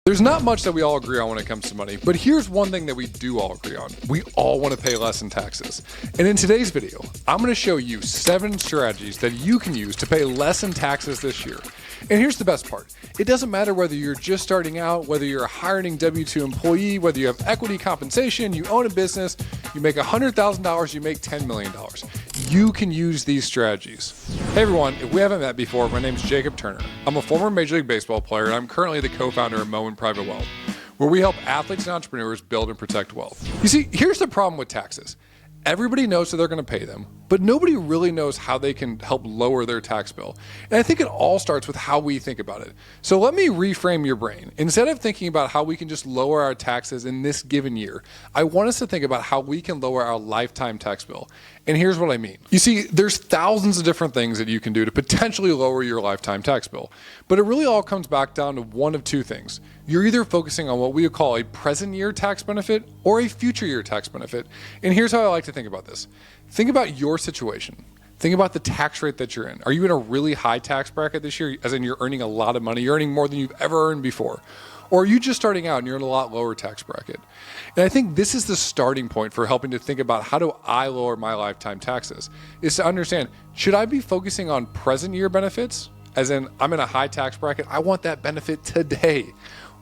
There's not much that we all agree on when it comes to money, but here's one thing that we do all agree on. We all want to pay less in taxes. And in today's video, I'm going to show you 7 strategies that you can use to pay less in taxes this year. And here's the best part. It doesn't matter whether you're just starting out, whether you're a hiring W-2 employee, whether you have equity compensation, you own a business, you make $100,000, you make $10 million. You can use these strategies. Hey everyone, if we haven't met before, my name is Jacob Turner. I'm a former Major League Baseball player and I'm currently the co-founder of Moen Private Wealth, where we help athletes and entrepreneurs build and protect wealth. You see, here's the problem with taxes. Everybody knows that they're going to pay them, but nobody really knows how they can help lower their tax bill. And I think it all starts with how we think about it. So let me reframe your brain. Instead of thinking about how we can just lower our taxes in this given year, I want us to think about how we can lower our lifetime tax bill. And here's what I mean. You see, there's thousands of different things that you can do to potentially lower your lifetime tax bill. But it really all comes back down to one of two things. You're either focusing on what we would call a present year tax benefit or a future year tax benefit. And here's how I like to think about this. Think about your situation. Think about the tax rate that you're in. Are you in a really high tax bracket this year, as in you're earning a lot of money, you're earning more than you've ever earned before? Or are you just starting out and you're in a lot lower tax bracket? And I think this is the starting point for helping to think about how do I lower my lifetime taxes, is to understand, should I be focusing on present year benefits? As in, I'm in a high tax bracket, I want that benefit today.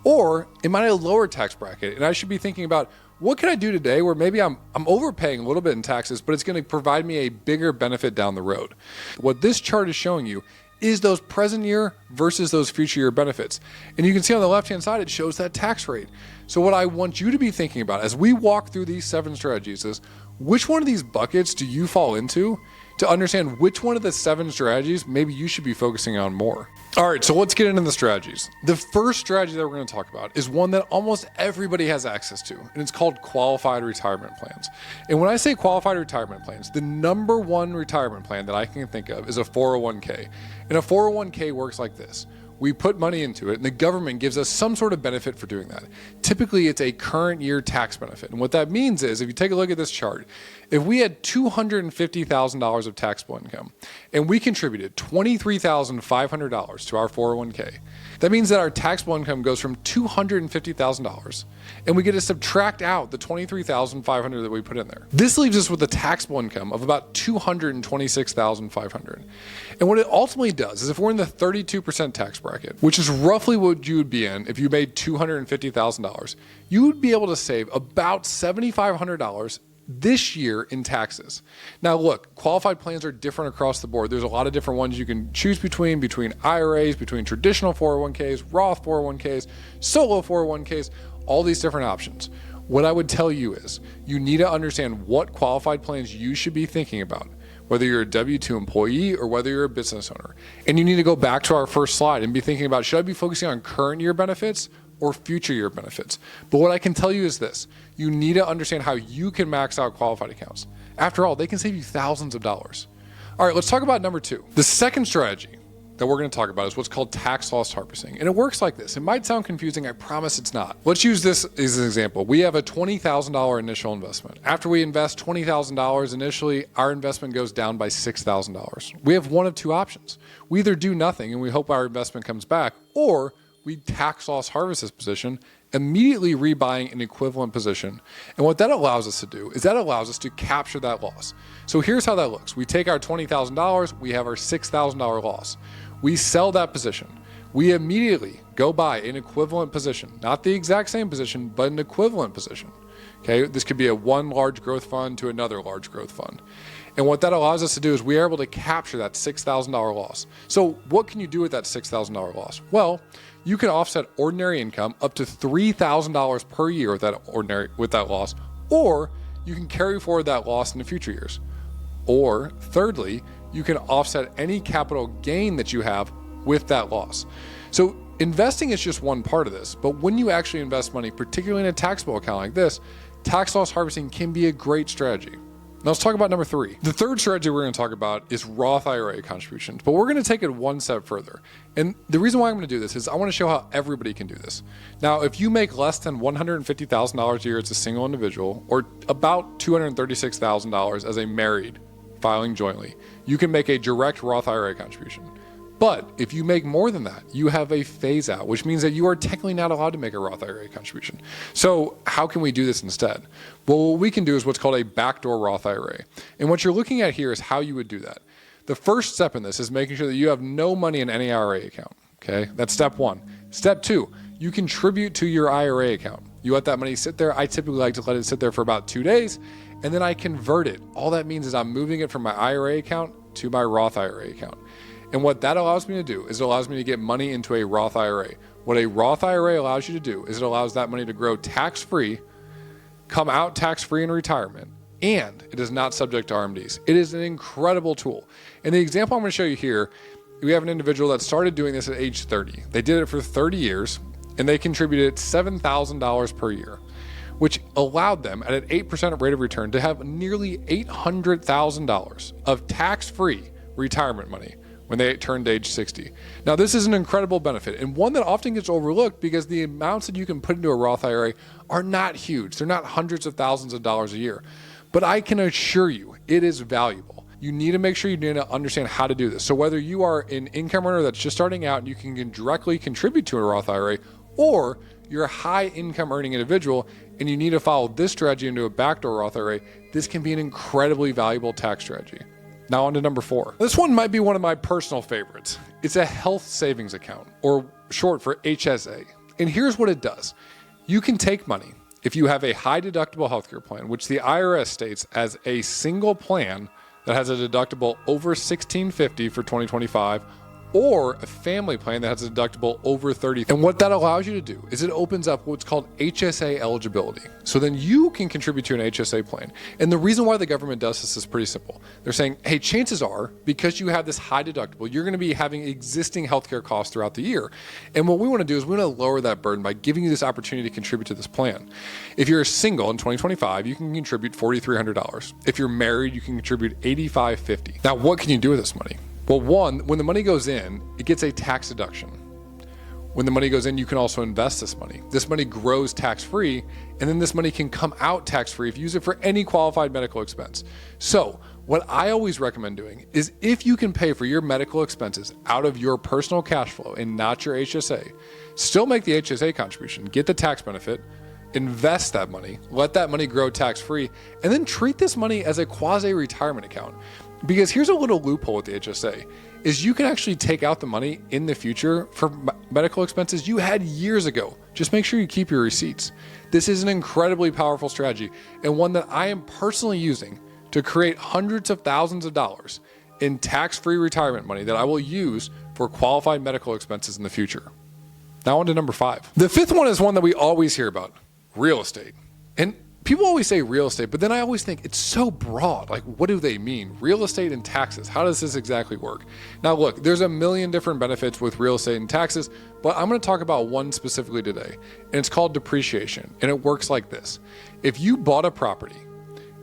Or am I in a lower tax bracket and I should be thinking about, what can I do today where maybe I'm overpaying a little bit in taxes, but it's going to provide me a bigger benefit down the road? What this chart is showing you is those present year versus those future year benefits. And you can see on the left-hand side, it shows that tax rate. So what I want you to be thinking about as we walk through these 7 strategies is, which one of these buckets do you fall into to understand which one of the 7 strategies maybe you should be focusing on more? All right, so let's get into the strategies. The first strategy that we're going to talk about is one that almost everybody has access to, and it's called qualified retirement plans. And when I say qualified retirement plans, the number one retirement plan that I can think of is a 401k. And a 401k works like this. We put money into it and the government gives us some sort of benefit for doing that. Typically, it's a current year tax benefit. And what that means is, if you take a look at this chart, if we had $250,000 of taxable income and we contributed $23,500 to our 401k, that means that our taxable income goes from $250,000 and we get to subtract out the $23,500 that we put in there. This leaves us with a taxable income of about $226,500. And what it ultimately does is, if we're in the 32% tax bracket, which is roughly what you would be in if you made $250,000, you would be able to save about $7,500 this year in taxes. Now look, qualified plans are different across the board. There's a lot of different ones you can choose between IRAs, between traditional 401ks, Roth 401ks, solo 401ks, all these different options. What I would tell you is, you need to understand what qualified plans you should be thinking about, whether you're a W-2 employee or whether you're a business owner. And you need to go back to our first slide and be thinking about, should I be focusing on current year benefits or future year benefits? But what I can tell you is this: you need to understand how you can max out qualified accounts. After all, they can save you thousands of dollars. All right, let's talk about number 2. The second strategy that we're going to talk about is what's called tax loss harvesting. And it works like this. It might sound confusing, I promise it's not. Let's use this as an example. We have a $20,000 initial investment. After we invest $20,000 initially, our investment goes down by $6,000. We have one of two options. We either do nothing and we hope our investment comes back, or we tax loss harvest this position, immediately rebuying an equivalent position. And what that allows us to do is that allows us to capture that loss. So here's how that looks. We take our $20,000, we have our $6,000 loss. We sell that position. We immediately go buy an equivalent position, not the exact same position, but an equivalent position. Okay, this could be one large growth fund to another large growth fund. And what that allows us to do is we are able to capture that $6,000 loss. So what can you do with that $6,000 loss? Well, you can offset ordinary income up to $3,000 per year with that loss, or you can carry forward that loss in the future years. Or thirdly, you can offset any capital gain that you have with that loss. So investing is just one part of this, but when you actually invest money, particularly in a taxable account like this, tax loss harvesting can be a great strategy. Now let's talk about number 3. The third strategy we're going to talk about is Roth IRA contributions, but we're going to take it one step further. And the reason why I'm going to do this is I want to show how everybody can do this. Now, if you make less than $150,000 a year as a single individual, or about $236,000 as a married filing jointly, you can make a direct Roth IRA contribution. But if you make more than that, you have a phase out, which means that you are technically not allowed to make a Roth IRA contribution. So how can we do this instead? Well, what we can do is what's called a backdoor Roth IRA. And what you're looking at here is how you would do that. The first step in this is making sure that you have no money in any IRA account. Okay, that's step one. Step two, you contribute to your IRA account. You let that money sit there. I typically like to let it sit there for about 2 days, and then I convert it. All that means is I'm moving it from my IRA account to my Roth IRA account. And what that allows me to do is it allows me to get money into a Roth IRA. What a Roth IRA allows you to do is it allows that money to grow tax-free, come out tax-free in retirement, and it is not subject to RMDs. It is an incredible tool. And the example I'm going to show you here, we have an individual that started doing this at age 30. They did it for 30 years, and they contributed $7,000 per year, which allowed them at an 8% rate of return to have nearly $800,000 of tax-free retirement money when they turned age 60. Now, this is an incredible benefit and one that often gets overlooked because the amounts that you can put into a Roth IRA are not huge. They're not hundreds of thousands of dollars a year, but I can assure you it is valuable. You need to make sure you need to understand how to do this. So whether you are an income earner that's just starting out and you can directly contribute to a Roth IRA, or you're a high income earning individual and you need to follow this strategy into a backdoor Roth IRA, this can be an incredibly valuable tax strategy. Now on to number 4. This one might be one of my personal favorites. It's a health savings account, or short for HSA. And here's what it does. You can take money if you have a high deductible healthcare plan, which the IRS states as a single plan that has a deductible over $1,650 for 2025, or a family plan that has a deductible over $30,000. And what that allows you to do is it opens up what's called HSA eligibility. So then you can contribute to an HSA plan. And the reason why the government does this is pretty simple. They're saying, hey, chances are, because you have this high deductible, you're going to be having existing healthcare costs throughout the year. And what we want to do is we want to lower that burden by giving you this opportunity to contribute to this plan. If you're single in 2025, you can contribute $4,300. If you're married, you can contribute $8,550. Now, what can you do with this money? Well, one, when the money goes in, it gets a tax deduction. When the money goes in, you can also invest this money. This money grows tax-free, and then this money can come out tax-free if you use it for any qualified medical expense. So what I always recommend doing is if you can pay for your medical expenses out of your personal cash flow and not your HSA, still make the HSA contribution, get the tax benefit, invest that money, let that money grow tax-free, and then treat this money as a quasi-retirement account. Because here's a little loophole with the HSA, is you can actually take out the money in the future for medical expenses you had years ago. Just make sure you keep your receipts. This is an incredibly powerful strategy and one that I am personally using to create hundreds of thousands of dollars in tax-free retirement money that I will use for qualified medical expenses in the future. Now on to number 5. The 5th one is one that we always hear about, real estate. And people always say real estate, but then I always think it's so broad. Like, what do they mean? Real estate and taxes. How does this exactly work? Now, look, there's a million different benefits with real estate and taxes, but I'm going to talk about one specifically today, and it's called depreciation. And it works like this. If you bought a property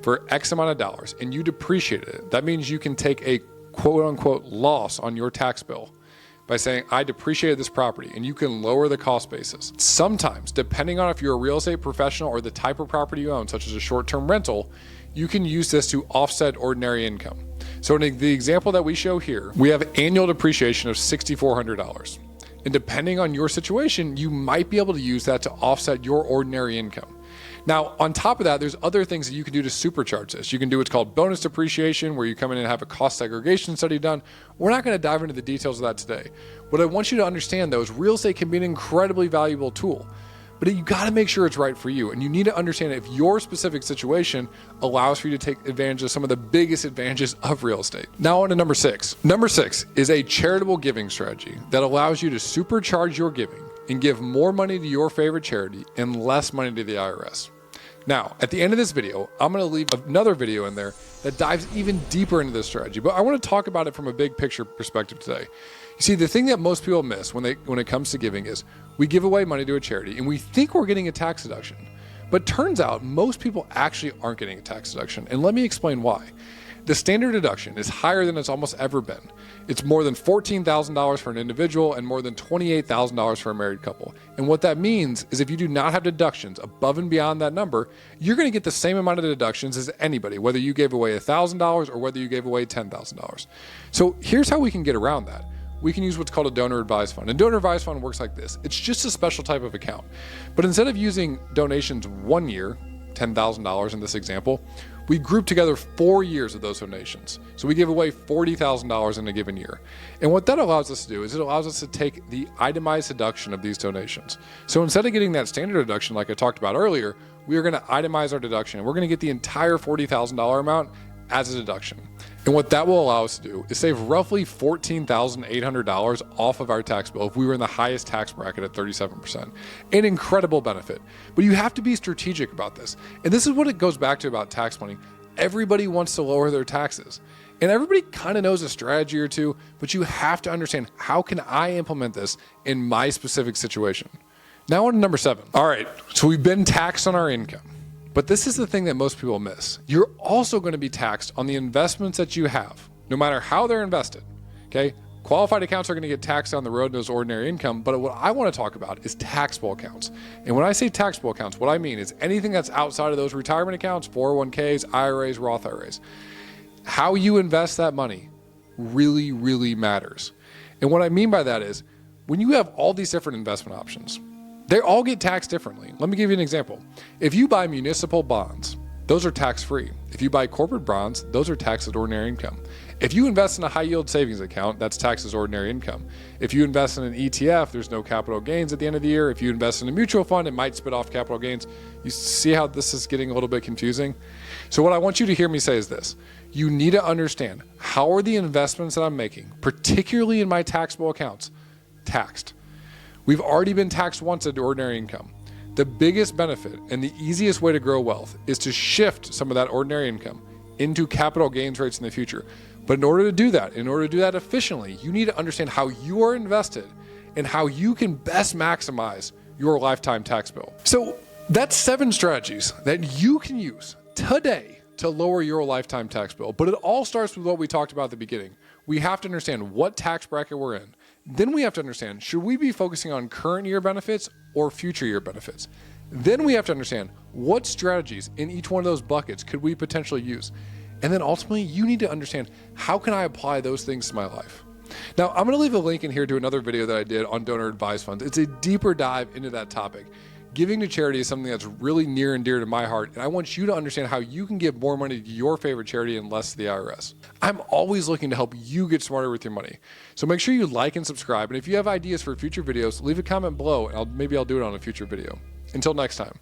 for X amount of dollars and you depreciated it, that means you can take a quote unquote loss on your tax bill by saying, I depreciated this property, and you can lower the cost basis. Sometimes, depending on if you're a real estate professional or the type of property you own, such as a short-term rental, you can use this to offset ordinary income. So in the example that we show here, we have annual depreciation of $6,400. And depending on your situation, you might be able to use that to offset your ordinary income. Now, on top of that, there's other things that you can do to supercharge this. You can do what's called bonus depreciation, where you come in and have a cost segregation study done. We're not going to dive into the details of that today. What I want you to understand, though, is real estate can be an incredibly valuable tool, but you got to make sure it's right for you. And you need to understand if your specific situation allows for you to take advantage of some of the biggest advantages of real estate. Now on to number 6. Number 6 is a charitable giving strategy that allows you to supercharge your giving and give more money to your favorite charity and less money to the IRS. Now, at the end of this video, I'm going to leave another video in there that dives even deeper into this strategy, but I want to talk about it from a big picture perspective today. You see, the thing that most people miss when it comes to giving is we give away money to a charity and we think we're getting a tax deduction, but turns out most people actually aren't getting a tax deduction, and let me explain why. The standard deduction is higher than it's almost ever been. It's more than $14,000 for an individual and more than $28,000 for a married couple. And what that means is if you do not have deductions above and beyond that number, you're going to get the same amount of deductions as anybody, whether you gave away $1,000 or whether you gave away $10,000. So here's how we can get around that. we can use what's called a donor advised fund. And donor advised fund works like this. It's just a special type of account. But instead of using donations 1 year, $10,000 in this example, we group together 4 years of those donations. So we give away $40,000 in a given year. And what that allows us to do is it allows us to take the itemized deduction of these donations. So instead of getting that standard deduction like I talked about earlier, we are going to itemize our deduction, and we're going to get the entire $40,000 amount as a deduction. And what that will allow us to do is save roughly $14,800 off of our tax bill if we were in the highest tax bracket at 37%. An incredible benefit. But you have to be strategic about this. And this is what it goes back to about tax money. Everybody wants to lower their taxes. And everybody kind of knows a strategy or two, but you have to understand, how can I implement this in my specific situation? Now on to number 7. All right, so we've been taxed on our income. But this is the thing that most people miss. You're also going to be taxed on the investments that you have, no matter how they're invested. Okay? Qualified accounts are going to get taxed down the road as ordinary income, but what I want to talk about is taxable accounts. And when I say taxable accounts, what I mean is anything that's outside of those retirement accounts, 401ks, IRAs, Roth IRAs. How you invest that money really, really matters. And what I mean by that is when you have all these different investment options, they all get taxed differently. Let me give you an example. If you buy municipal bonds, those are tax-free. If you buy corporate bonds, those are taxed as ordinary income. If you invest in a high-yield savings account, that's taxed as ordinary income. If you invest in an ETF, there's no capital gains at the end of the year. If you invest in a mutual fund, it might spit off capital gains. You see how this is getting a little bit confusing? So what I want you to hear me say is this. You need to understand, how are the investments that I'm making, particularly in my taxable accounts, taxed? We've already been taxed once at ordinary income. The biggest benefit and the easiest way to grow wealth is to shift some of that ordinary income into capital gains rates in the future. But in order to do that efficiently, you need to understand how you are invested and how you can best maximize your lifetime tax bill. So that's 7 strategies that you can use today to lower your lifetime tax bill. But it all starts with what we talked about at the beginning. We have to understand what tax bracket we're in. Then we have to understand, should we be focusing on current year benefits or future year benefits? Then we have to understand what strategies in each one of those buckets could we potentially use? And then ultimately, you need to understand, how can I apply those things to my life? Now, I'm going to leave a link in here to another video that I did on donor advised funds. It's a deeper dive into that topic. Giving to charity is something that's really near and dear to my heart, and I want you to understand how you can give more money to your favorite charity and less to the IRS. I'm always looking to help you get smarter with your money. So make sure you like and subscribe, and if you have ideas for future videos, leave a comment below, and maybe I'll do it on a future video. Until next time.